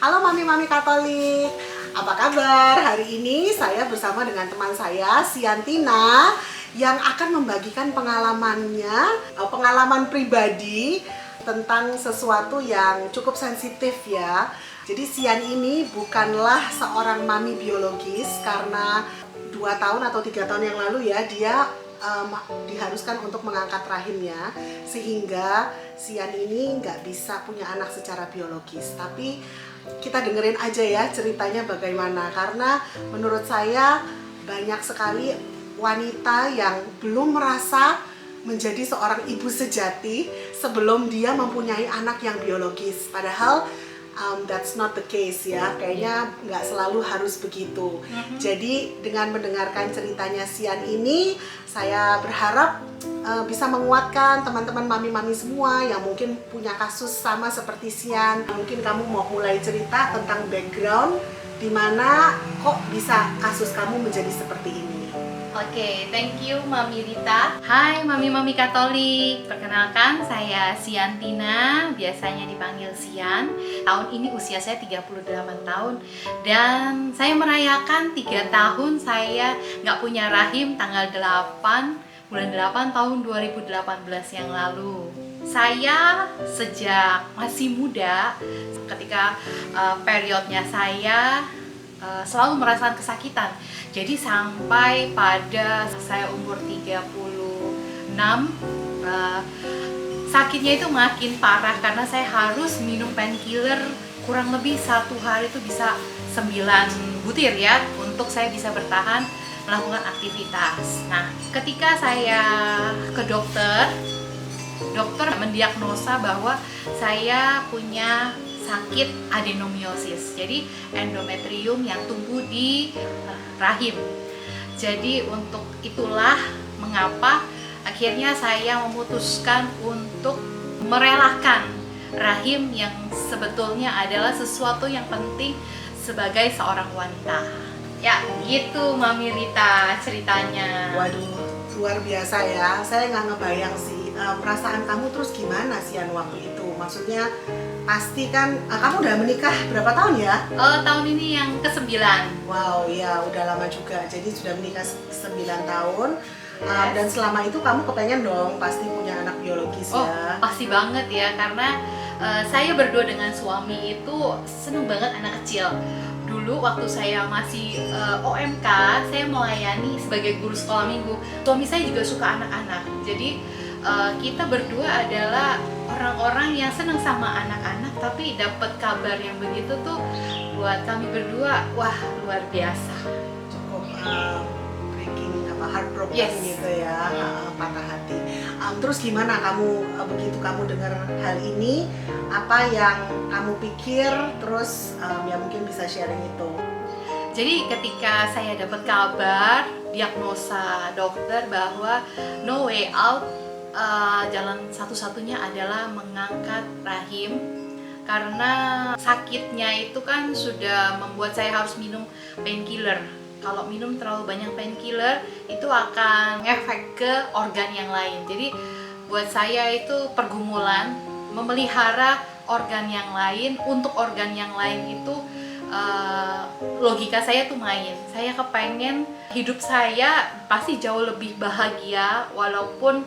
Halo Mami-Mami Katolik, apa kabar? Hari ini saya bersama dengan teman saya, Siantina, yang akan membagikan pengalaman pribadi tentang sesuatu yang cukup sensitif ya. Jadi Sian ini bukanlah seorang mami biologis karena 2 tahun atau 3 tahun yang lalu ya dia diharuskan untuk mengangkat rahimnya, sehingga Sian ini nggak bisa punya anak secara biologis. Tapi kita dengerin aja ya ceritanya bagaimana, karena menurut saya banyak sekali wanita yang belum merasa menjadi seorang ibu sejati sebelum dia mempunyai anak yang biologis. Padahal that's not the case ya, kayaknya nggak selalu harus begitu. Jadi dengan mendengarkan ceritanya Sian ini, saya berharap bisa menguatkan teman-teman mami-mami semua yang mungkin punya kasus sama seperti Sian. Mungkin kamu mau mulai cerita tentang background dimana kok bisa kasus kamu menjadi seperti ini. Oke, thank you Mami Rita. Hai Mami-Mami Katolik, perkenalkan saya Siantina, biasanya dipanggil Sian. Tahun ini usia saya 38 tahun dan saya merayakan 3 tahun saya nggak punya rahim tanggal 8 bulan 8 tahun 2018 yang lalu. Saya sejak masih muda, ketika periodnya saya selalu merasakan kesakitan. Jadi sampai pada saya umur 36, sakitnya itu makin parah karena saya harus minum painkiller kurang lebih 1 hari itu bisa 9 butir ya, untuk saya bisa bertahan melakukan aktivitas. Nah, ketika saya ke dokter mendiagnosa bahwa saya punya sakit adenomiosis, jadi endometrium yang tumbuh di rahim. Jadi untuk itulah mengapa akhirnya saya memutuskan untuk merelakan rahim yang sebetulnya adalah sesuatu yang penting sebagai seorang wanita. Ya, gitu Mami Rita ceritanya. Waduh, luar biasa ya. Saya nggak ngebayang sih perasaan kamu terus gimana Sian waktu itu. Maksudnya pasti kan kamu udah menikah berapa tahun ya? Tahun ini yang ke-9. Wow, ya udah lama juga. Jadi sudah menikah 9 tahun. Yes. Dan selama itu kamu kepengen dong pasti punya anak biologis ya? Pasti banget ya, karena saya berdua dengan suami itu seneng banget anak kecil. Dulu waktu saya masih OMK, saya melayani sebagai guru sekolah minggu. Suami saya juga suka anak-anak. Jadi kita berdua adalah orang-orang yang senang sama anak-anak, tapi dapat kabar yang begitu tuh buat kami berdua, wah luar biasa. Cukup breaking, heartbroken. Yes. Gitu ya, patah hati. Terus gimana kamu begitu kamu dengar hal ini, apa yang kamu pikir, terus ya mungkin bisa sharing itu. Jadi ketika saya dapat kabar diagnosa dokter bahwa no way out, jalan satu-satunya adalah mengangkat rahim, karena sakitnya itu kan sudah membuat saya harus minum painkiller. Kalau minum terlalu banyak painkiller itu akan efek ke organ yang lain. Jadi buat saya itu pergumulan memelihara organ yang lain. Untuk organ yang lain itu logika saya tuh main. Saya kepengen hidup saya pasti jauh lebih bahagia walaupun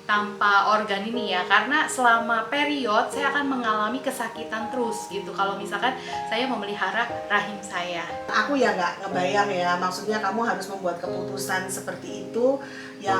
tanpa organ ini ya, karena selama period saya akan mengalami kesakitan terus gitu kalau misalkan saya memelihara rahim saya. Aku ya nggak ngebayang ya, maksudnya kamu harus membuat keputusan seperti itu yang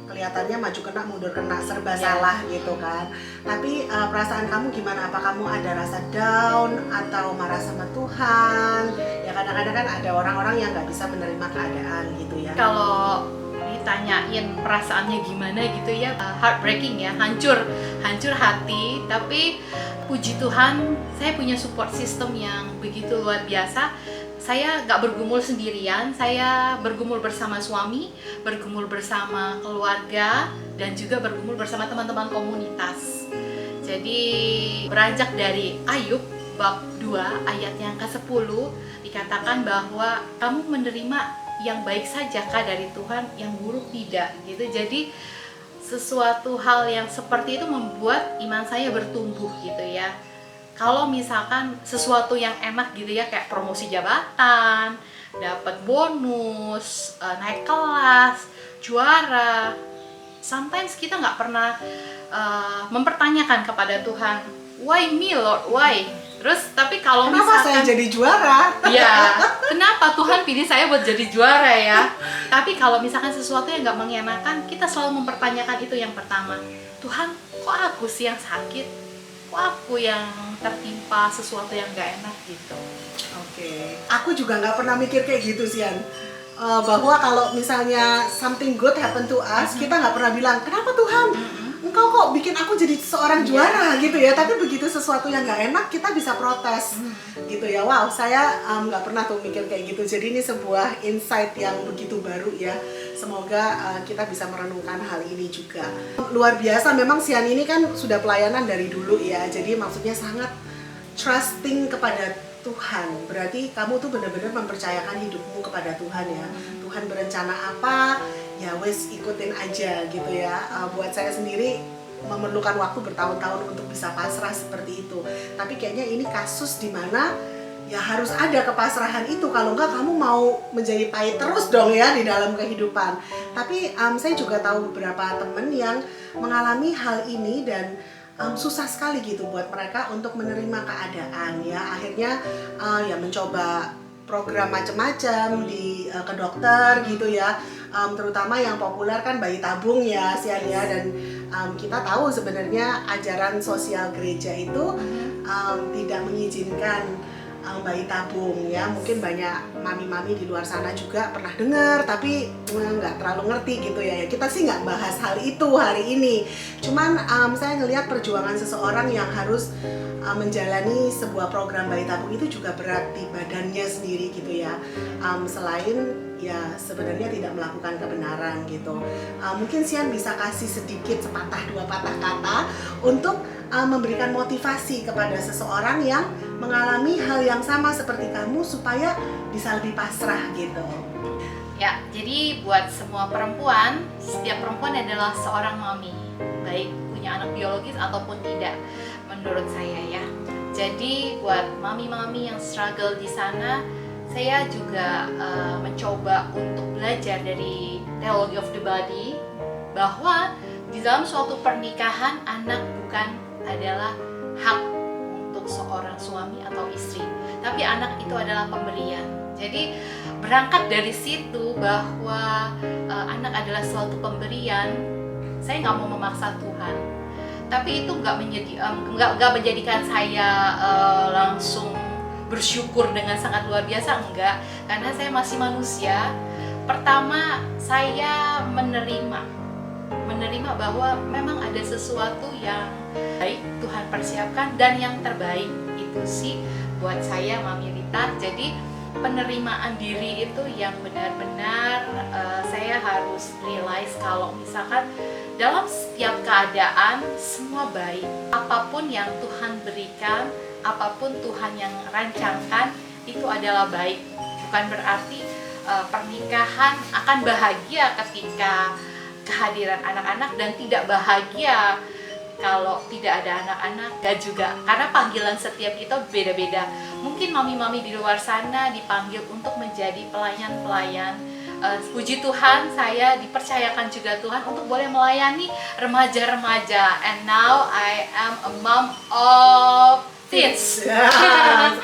kelihatannya maju kena mundur kena, serba salah gitu kan. Tapi perasaan kamu gimana? Apa kamu ada rasa down atau marah sama Tuhan? Ya kadang-kadang kan ada orang-orang yang nggak bisa menerima keadaan gitu ya. Kalau ditanyain perasaannya gimana gitu ya, heartbreaking ya, hancur hati. Tapi puji Tuhan saya punya support system yang begitu luar biasa. Saya gak bergumul sendirian, saya bergumul bersama suami, bergumul bersama keluarga, dan juga bergumul bersama teman-teman komunitas. Jadi beranjak dari Ayub bab 2 ayat yang ke-10 dikatakan bahwa kamu menerima yang baik saja kah dari Tuhan, yang buruk tidak gitu. Jadi sesuatu hal yang seperti itu membuat iman saya bertumbuh gitu ya. kalau misalkan sesuatu yang enak gitu ya, kayak promosi jabatan, dapat bonus, naik kelas, juara, sometimes kita nggak pernah mempertanyakan kepada Tuhan, why me Lord, why? Terus tapi kalau Kenapa misalkan saya jadi juara? ya, kenapa Tuhan pilih saya buat jadi juara ya? Tapi kalau misalkan sesuatu yang nggak mengenakan, kita selalu mempertanyakan itu yang pertama. Tuhan, kok aku sih yang sakit? Kok aku yang tertimpa sesuatu yang nggak enak gitu? Oke. Aku juga nggak pernah mikir kayak gitu sih, An. Bahwa kalau misalnya something good happen to us, kita nggak pernah bilang, kenapa Tuhan? Engkau kok bikin aku jadi seorang juara gitu ya. Tapi begitu sesuatu yang nggak enak, kita bisa protes gitu ya. Wow, saya nggak pernah tuh mikir kayak gitu. Jadi ini sebuah insight yang begitu baru ya. Semoga kita bisa merenungkan hal ini juga. Luar biasa, memang Sian ini kan sudah pelayanan dari dulu ya. Jadi maksudnya sangat trusting kepada Tuhan. Berarti kamu tuh benar-benar mempercayakan hidupmu kepada Tuhan ya. Tuhan berencana apa, ya wes ikutin aja gitu ya. Buat saya sendiri memerlukan waktu bertahun-tahun untuk bisa pasrah seperti itu. Tapi kayaknya ini kasus di mana ya harus ada kepasrahan itu. Kalau enggak kamu mau menjadi pahit terus dong ya di dalam kehidupan. Tapi saya juga tahu beberapa teman yang mengalami hal ini dan susah sekali gitu buat mereka untuk menerima keadaan ya. Akhirnya ya mencoba program macam-macam ke dokter gitu ya. Terutama yang populer kan bayi tabung ya Sian ya. Dan kita tahu sebenarnya ajaran sosial gereja itu tidak mengizinkan bayi tabung ya. Mungkin banyak mami-mami di luar sana juga pernah dengar tapi nggak terlalu ngerti gitu ya. Kita sih nggak bahas hal itu hari ini. Cuman saya ngelihat perjuangan seseorang yang harus menjalani sebuah program bayi tabung itu juga berat di badannya sendiri gitu ya. Selain ya sebenarnya tidak melakukan kebenaran gitu. Mungkin Sian bisa kasih sedikit sepatah dua patah kata untuk memberikan motivasi kepada seseorang yang mengalami hal yang sama seperti kamu supaya bisa lebih pasrah gitu. Ya, jadi buat semua perempuan, setiap perempuan adalah seorang mami, baik punya anak biologis ataupun tidak, menurut saya ya. Jadi buat mami-mami yang struggle di sana, saya juga mencoba untuk belajar dari Theology of the Body bahwa di dalam suatu pernikahan anak bukan adalah hak untuk seorang suami atau istri, tapi anak itu adalah pemberian. Jadi berangkat dari situ bahwa anak adalah suatu pemberian, saya nggak mau memaksa Tuhan, tapi itu nggak menjadikan saya langsung bersyukur dengan sangat luar biasa, enggak, karena saya masih manusia. Pertama, saya menerima bahwa memang ada sesuatu yang baik Tuhan persiapkan dan yang terbaik itu sih buat saya Mami Rita. Jadi penerimaan diri itu yang benar-benar saya harus realize kalau misalkan dalam setiap keadaan semua baik, apapun yang Tuhan berikan, apapun Tuhan yang rancangkan itu adalah baik. Bukan berarti pernikahan akan bahagia ketika kehadiran anak-anak dan tidak bahagia kalau tidak ada anak-anak. Gak juga, karena panggilan setiap kita beda-beda. Mungkin mami-mami di luar sana dipanggil untuk menjadi pelayan-pelayan. Puji Tuhan, saya dipercayakan juga Tuhan untuk boleh melayani remaja-remaja. And now I am a mom of teens. Ya,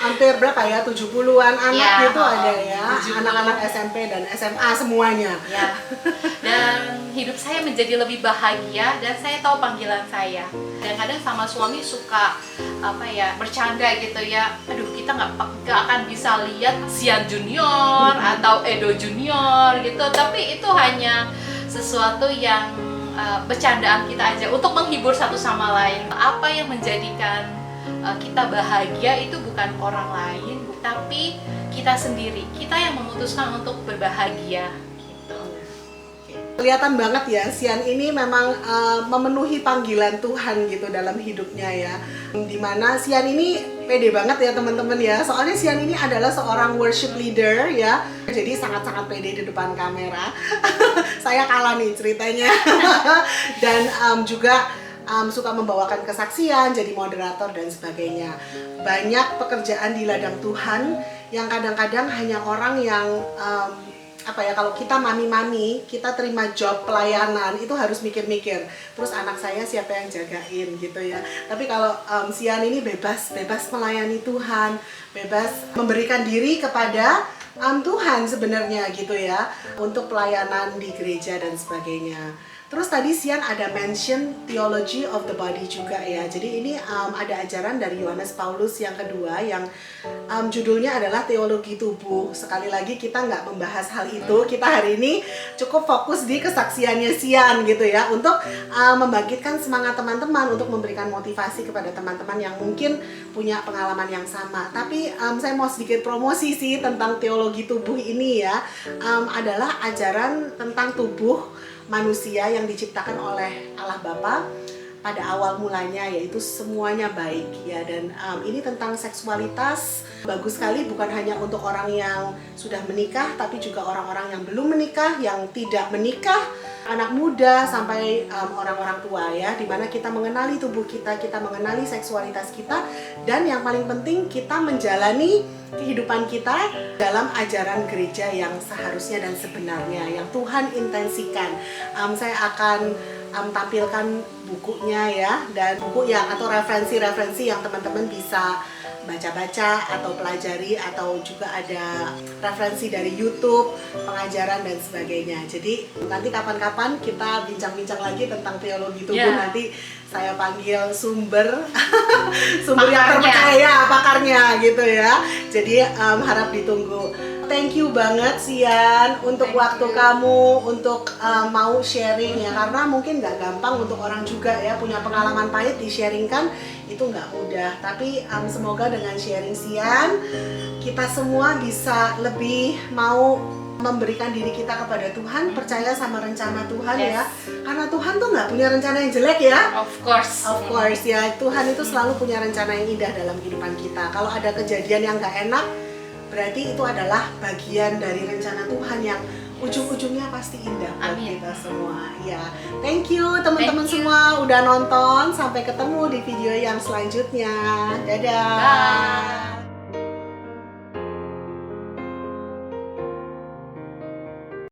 hampir berapa ya? 70-an anak Ya, gitu ada ya. 70. Anak-anak SMP dan SMA semuanya. Ya. Dan hidup saya menjadi lebih bahagia dan saya tahu panggilan saya. Dan kadang sama suami suka bercanda gitu ya. Aduh, kita nggak akan bisa lihat Sian Junior atau Edo Junior gitu. Tapi itu hanya sesuatu yang bercandaan kita aja untuk menghibur satu sama lain. Apa yang menjadikan kita bahagia itu bukan orang lain, tapi kita sendiri. Kita yang memutuskan untuk berbahagia gitu. Kelihatan banget ya, Sian ini memang memenuhi panggilan Tuhan gitu dalam hidupnya ya. Dimana Sian ini pede banget ya teman-teman ya. Soalnya Sian ini adalah seorang worship leader ya. Jadi sangat-sangat pede di depan kamera. Saya kalah nih ceritanya. Dan juga suka membawakan kesaksian, jadi moderator dan sebagainya. Banyak pekerjaan di ladang Tuhan yang kadang-kadang hanya orang yang kalau kita mami-mami, kita terima job pelayanan itu harus mikir-mikir. Terus anak saya siapa yang jagain gitu ya. Tapi kalau Sian ini bebas melayani Tuhan, bebas memberikan diri kepada Tuhan sebenarnya gitu ya, untuk pelayanan di gereja dan sebagainya. Terus tadi Sian ada mention theology of the body juga ya. Jadi ini ada ajaran dari Yohanes Paulus yang kedua yang judulnya adalah teologi tubuh. Sekali lagi kita nggak membahas hal itu. Kita hari ini cukup fokus di kesaksiannya Sian gitu ya, untuk membangkitkan semangat teman-teman, untuk memberikan motivasi kepada teman-teman yang mungkin punya pengalaman yang sama. Tapi saya mau sedikit promosi sih tentang teologi tubuh ini ya. Adalah ajaran tentang tubuh manusia yang diciptakan oleh Allah Bapa pada awal mulanya, yaitu semuanya baik ya. Dan ini tentang seksualitas, bagus sekali, bukan hanya untuk orang yang sudah menikah, tapi juga orang-orang yang belum menikah, yang tidak menikah, anak muda sampai orang-orang tua ya, dimana kita mengenali tubuh kita, kita mengenali seksualitas kita, dan yang paling penting kita menjalani kehidupan kita dalam ajaran gereja yang seharusnya dan sebenarnya, yang Tuhan intensikan. Saya akan tampilkan bukunya ya, dan buku yang atau referensi-referensi yang teman-teman bisa baca-baca atau pelajari, atau juga ada referensi dari YouTube, pengajaran dan sebagainya. Jadi nanti kapan-kapan kita bincang-bincang lagi tentang teologi tubuh. Nanti saya panggil sumber sumber yang terpercaya, pakarnya gitu ya. Jadi harap ditunggu. Thank you banget Sian untuk waktu kamu, untuk mau sharing ya, karena mungkin nggak gampang untuk orang juga ya, punya pengalaman pahit di-sharingkan itu nggak mudah. Tapi semoga dengan sharing Sian kita semua bisa lebih mau memberikan diri kita kepada Tuhan, percaya sama rencana Tuhan ya, karena Tuhan tuh nggak punya rencana yang jelek ya. Of course Ya, Tuhan itu selalu punya rencana yang indah dalam kehidupan kita. Kalau ada kejadian yang nggak enak, berarti itu adalah bagian dari rencana Tuhan yang ujung-ujungnya pasti indah buat kita semua. Ya, thank you teman-teman semua udah nonton. Sampai ketemu di video yang selanjutnya. Dadah. Bye.